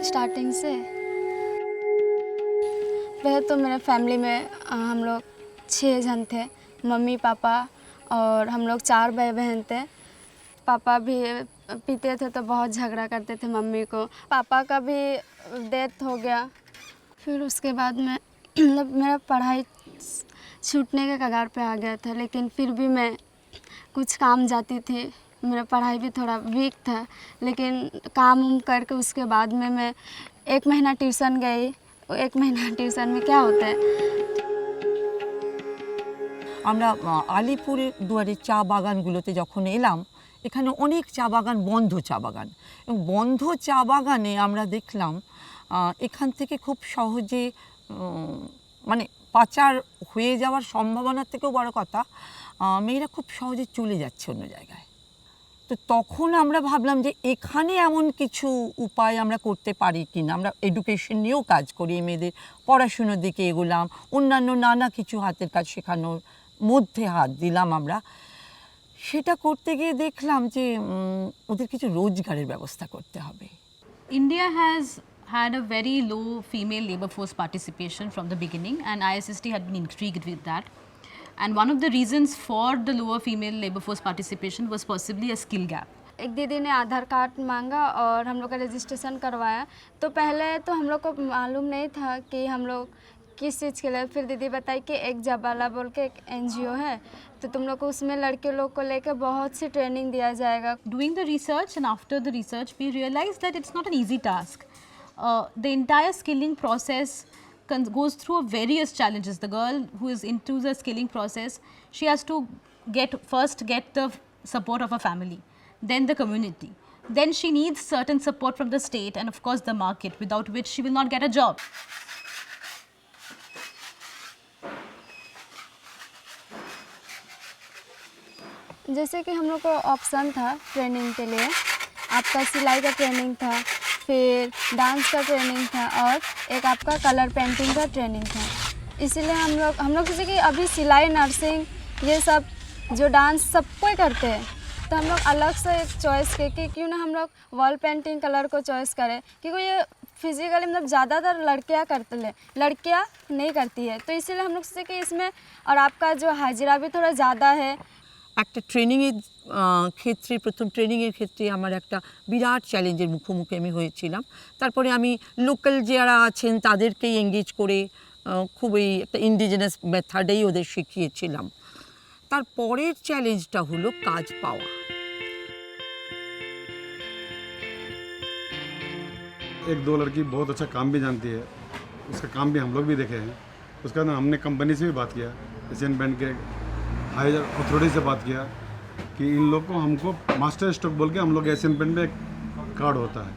Starting से पहले तो मेरे फैमिली में हम लोग 6 जन थे, मम्मी पापा और हम लोग 4 भाई बहन थे। पापा भी पीते थे तो बहुत झगड़ा करते थे मम्मी को। पापा का भी डेथ हो गया। फिर उसके बाद में मतलब मेरा पढ़ाई छूटने के कगार पे आ गया था, लेकिन फिर भी मैं कुछ काम जाती थी। मेरा पढ़ाई भी थोड़ा वीक था, लेकिन काम उम करके उसके बाद में मैं 1 महीना ट्यूशन गई। 1 महीना ट्यूशन में क्या होता है, আমরা আলিপুরে দুয়ারে চা বাগানগুলোতে যখন এলাম, এখানে অনেক চা বাগান, বন্ধ চা বাগান, এবং বন্ধ চা বাগানে আমরা দেখলাম এখান থেকে খুব সহজে মানে পাচার হয়ে যাওয়ার সম্ভাবনার থেকেও বড় কথা, মেয়েরা খুব সহজে চলে যাচ্ছে অন্য জায়গায়। তো তখন আমরা ভাবলাম যে এখানে এমন কিছু উপায় আমরা করতে পারি কি না। আমরা এডুকেশন নিয়েও কাজ করি, মেয়েদের পড়াশুনোর দিকে এগোলাম, অন্যান্য নানা কিছু হাতের কাজ শেখানোর মধ্যে হাত দিলাম আমরা। সেটা করতে গিয়ে দেখলাম যে ওদের কিছু রোজগারের ব্যবস্থা করতে হবে। India has had a very low female labor force participation from the beginning, and ISST had been intrigued with that. And one of the reasons for the lower female labor force participation was possibly a skill gap. एक दीदी ने आधार card मांगा और हम लोग का registration करवाया। तो पहले तो हम लोग को मालूम नहीं था कि हम लोग किस चीज़ के लिए। फिर दीदी बताई कि एक जबाला बोल के एक NGO है, तो तुम लोग को उसमें लड़के लोग को लेकर बहुत सी ट्रेनिंग दिया जाएगा। Doing the research, and after the research we realized that it's not an easy task. The entire skilling process goes through various challenges. The girl who is into the skilling process, she has to first get the support of her family, then the community, then she needs certain support from the state, and of course the market, without which she will not get a job. जैसे कि हम लोग को option था training के लिए, आपका सिलाई का ट्रेनिंग था, फिर डांस का ट्रेनिंग था, और एक आपका कलर पेंटिंग का ट्रेनिंग था। इसीलिए हम लोग जैसे कि अभी सिलाई, नर्सिंग, ये सब जो डांस सब कोई करते हैं, तो हम लोग अलग से एक चॉइस किए कि क्यों ना हम लोग वॉल पेंटिंग कलर को चॉइस करें, क्योंकि ये फिजिकली मतलब ज़्यादातर लड़कियां करते हैं, लड़कियां नहीं करती है। तो इसीलिए हम लोग सोचे कि इसमें, और आपका जो हाजिरा भी थोड़ा ज़्यादा है। একটা ট্রেনিংয়ের ক্ষেত্রে, প্রথম ট্রেনিংয়ের ক্ষেত্রে আমার একটা বিরাট চ্যালেঞ্জের মুখোমুখি আমি হয়েছিলাম। তারপরে আমি লোকাল যারা আছেন তাদেরকেই এঙ্গেজ করে খুবই একটা ইন্ডিজিনাস মেথডেই ওদের শিখিয়েছিলাম। তারপরের চ্যালেঞ্জটা হলো কাজ পাওয়া। एक दो लड़की बहुत अच्छा काम भी जानती है, उसका काम भी हम लोग भी देखे हैं। उसका ना हमने कंपनी से भी बात किया, एशियन पेंट के हायर अथॉरिटी से बात किया कि इन लोग को हमको मास्टर स्ट्रोक बोल के हम लोग एशियन पेंट में एक कार्ड होता है,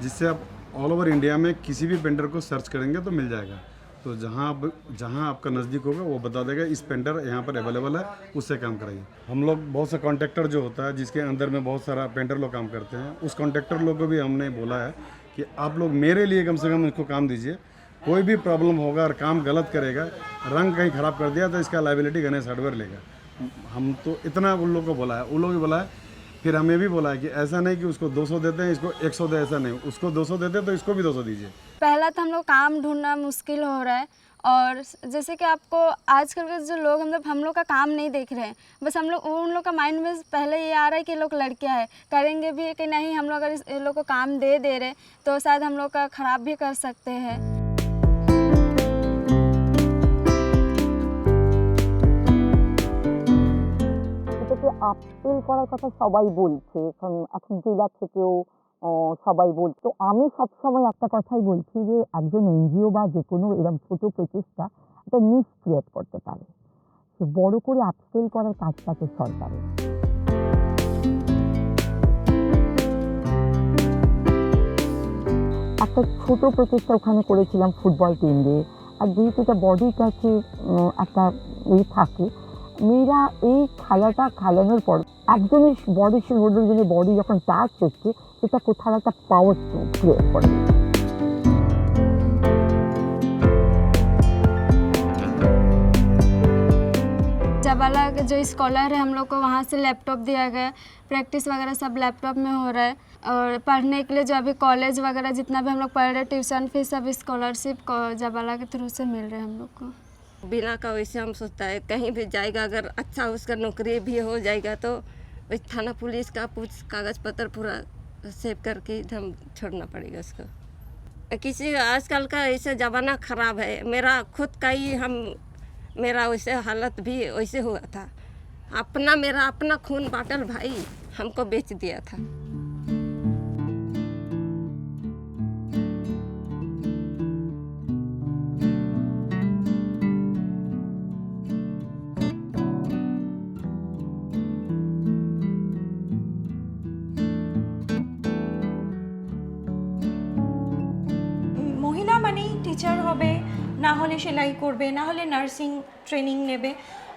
जिससे आप ऑल ओवर इंडिया में किसी भी पेंटर को सर्च करेंगे तो मिल जाएगा। तो जहाँ आपका नज़दीक होगा वो बता देगा इस पेंटर यहाँ पर अवेलेबल है, उससे काम कराइए। हम लोग बहुत से कॉन्ट्रैक्टर जो होता है, जिसके अंदर में बहुत सारा पेंटर लोग काम करते हैं, उस कॉन्ट्रैक्टर लोग को भी हमने बोला है कि आप लोग मेरे लिए कम से कम इसको काम दीजिए। कोई भी प्रॉब्लम होगा और काम गलत करेगा, रंग कहीं ख़राब कर दिया तो इसका लाइबिलिटी गणेश हार्डवेयर लेगा। हम तो इतना उन लोग को बोला है, उन लोग भी बोला है। फिर हमें भी बोला है कि ऐसा नहीं कि उसको 200 देते हैं, इसको 100 दे, ऐसा नहीं, उसको 200 देते हैं तो इसको भी 200 दीजिए। पहला तो हम लोग काम ढूंढना मुश्किल हो रहा है, और जैसे कि आपको आजकल के जो लोग मतलब हम लोग का काम नहीं देख रहे हैं, बस हम लोग उन लोग का माइंड में पहले ये आ रहा है कि लोग लड़कियां हैं, करेंगे भी कि नहीं। हम लोग अगर इन लोग को काम दे रहे तो शायद हम लोग का ख़राब भी कर सकते हैं। আপস্কিল করার কথা সবাই বলছে, এখন জেলা থেকেও সবাই বলছে। তো আমি সবসময় একটা কথাই বলছি যে একজন NGO বা যে কোনো এরকম ছোট প্রচেষ্টা একটা নিশ ক্রিয়েট করতে পারে, সে বড় করে আপস্কিল করার কাজটাকে সরকারের। একটা ছোট প্রচেষ্টা ওখানে করেছিলাম ফুটবল টিম দিয়ে। আর যেহেতু এটা বডির কাছে একটা থাকে, মেয়েরা এই খেলাটা খেলানোর পর একজনের বডির সঙ্গে অন্যজনের বডি যখন টাচ হচ্ছে, সেটা কোথাও একটা পাওয়ার ক্রিয়েট করে। जब जबाला के जो स्कॉलर है हम लोग को वहाँ से लैपटॉप दिया गया, प्रैक्टिस वगैरह सब लैपटॉप में हो रहा है। और पढ़ने के लिए जो अभी कॉलेज वगैरह जितना भी हम लोग पढ़ रहे हैं, ट्यूशन फीस सब स्कॉलरशिप को जबाला के थ्रू से मिल रहे हैं हम लोग को। बिना का वैसे हम सोचता है कहीं भी जाएगा, अगर अच्छा उसका नौकरी भी हो जाएगा तो वही थाना पुलिस का कुछ कागज़ पत्र पूरा सेव करके हम छोड़ना पड़ेगा उसको। किसी आजकल का ऐसे ज़माना ख़राब है, मेरा खुद का ही मेरा वैसे हालत भी वैसे हुआ था। मेरा अपना खून बाटल भाई हमको बेच दिया था। মহিলা মানেই টিচার হবে, না হলে সেলাই করবে, না হলে নার্সিং ট্রেনিং নেবে।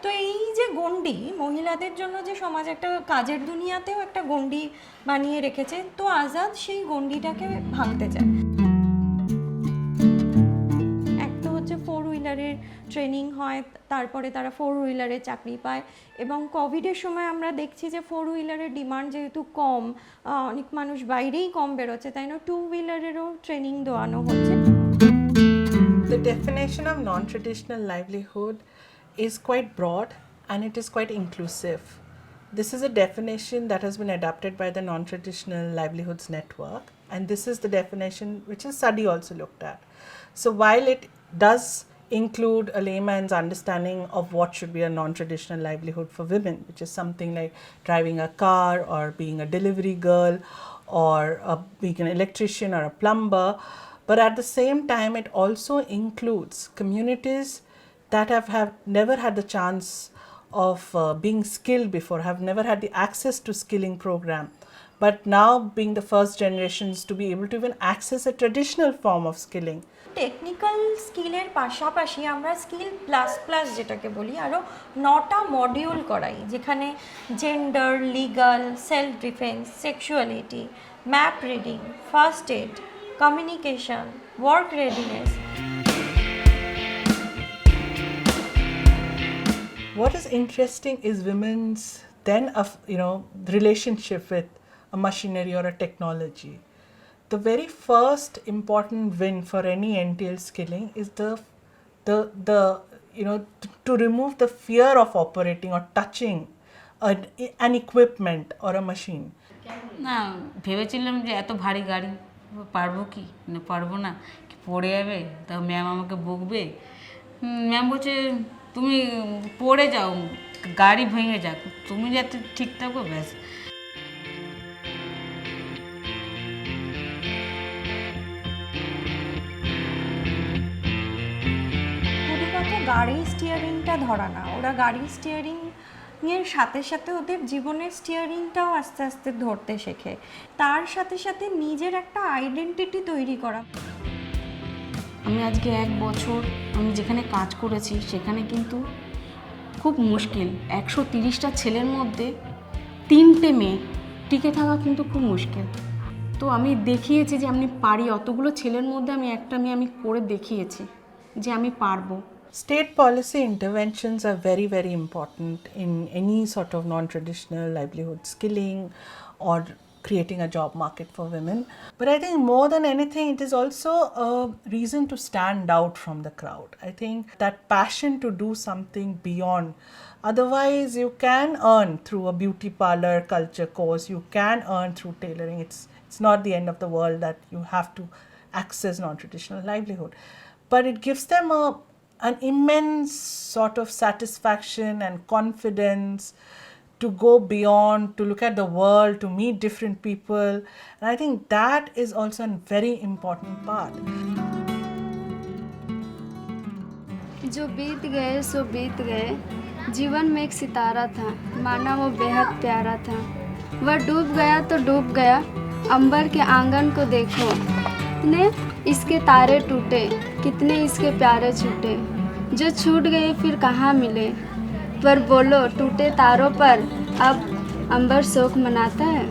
তো এই যে গণ্ডি মহিলাদের জন্য যে সমাজ একটা কাজের দুনিয়াতেও একটা গণ্ডি বানিয়ে রেখেছে, তো আজাদ সেই গণ্ডিটাকে ভাঙতে চায়। এক তো হচ্ছে 4 হুইলারের ট্রেনিং হয়, তারপরে তারা 4 হুইলারে চাকরি পায়, এবং কোভিডের সময় আমরা দেখছি যে 4 হুইলারের ডিমান্ড যেহেতু কম, অনেক মানুষ বাইরেই কম বেরোচ্ছে, তাই না 2 হুইলারেরও ট্রেনিং দেওয়ানো হচ্ছে। The definition of non-traditional livelihood is quite broad and it is quite inclusive. This is a definition that has been adopted by the Non-Traditional Livelihoods Network, and this is the definition which a study also looked at. So while it does include a layman's understanding of what should be a non-traditional livelihood for women, which is something like driving a car or being a delivery girl or being an electrician or a plumber, but at the same time it also includes communities that have never had the chance of being skilled before, have never had the access to skilling program, but now being the first generations to be able to even access a traditional form of skilling. Technical স্কিলের পাশাপাশি আমরা skill plus plus যেটাকে বলি আরও 9টা module করাই, যেখানে gender, legal, self defence, sexuality, map reading, first aid, communication, work readiness. What is interesting is women's then relationship with a machinery or a technology. The very first important win for any NTL skilling is to remove the fear of operating or touching an equipment or a machine. না ভেবেছিলাম যে এত ভারী গাড়ি পারবো কি না পারবো না, কি পড়ে যাবে, তা ম্যাম আমাকে বকবে। ম্যাম বলছে তুমি পড়ে যাও, গাড়ি ভেঙে যাক, তুমি যাতে ঠিক থাকো ব্যাস। গাড়ির স্টিয়ারিংটা ধরা না, ওরা গাড়ির স্টিয়ারিং এর সাথে সাথে ওদের জীবনের স্টিয়ারিংটাও আস্তে আস্তে ধরতে শেখে, তার সাথে সাথে নিজের একটা আইডেন্টিটি তৈরি করা। আমি আজকে 1 বছর আমি যেখানে কাজ করেছি সেখানে কিন্তু খুব মুশকিল, 130টা ছেলের মধ্যে 3টে মেয়ে টিকে থাকা কিন্তু খুব মুশকিল। তো আমি দেখিয়েছি যে আমি পারি, অতগুলো ছেলের মধ্যে আমি একটা মেয়ে আমি করে দেখিয়েছি যে আমি পারবো। State policy interventions are very, very important in any sort of non-traditional livelihood skilling or creating a job market for women. But I think more than anything, it is also a reason to stand out from the crowd. I think that passion to do something beyond. Otherwise, you can earn through a beauty parlor culture course, you can earn through tailoring. It's not the end of the world that you have to access non-traditional livelihood. But it gives them an immense sort of satisfaction and confidence to go beyond, to look at the world, to meet different people. And I think that is also a very important part. जो बीत गए सो बीत गए, जीवन में एक सितारा था, माना वो बेहद प्यारा था। वह डूब गया तो डूब गया, अंबर के आंगन को देखो, कितने इसके तारे टूटे, कितने इसके प्यारे छूटे, जो छूट गए फिर कहाँ मिले। पर बोलो टूटे तारों पर अब अंबर शोक मनाता है।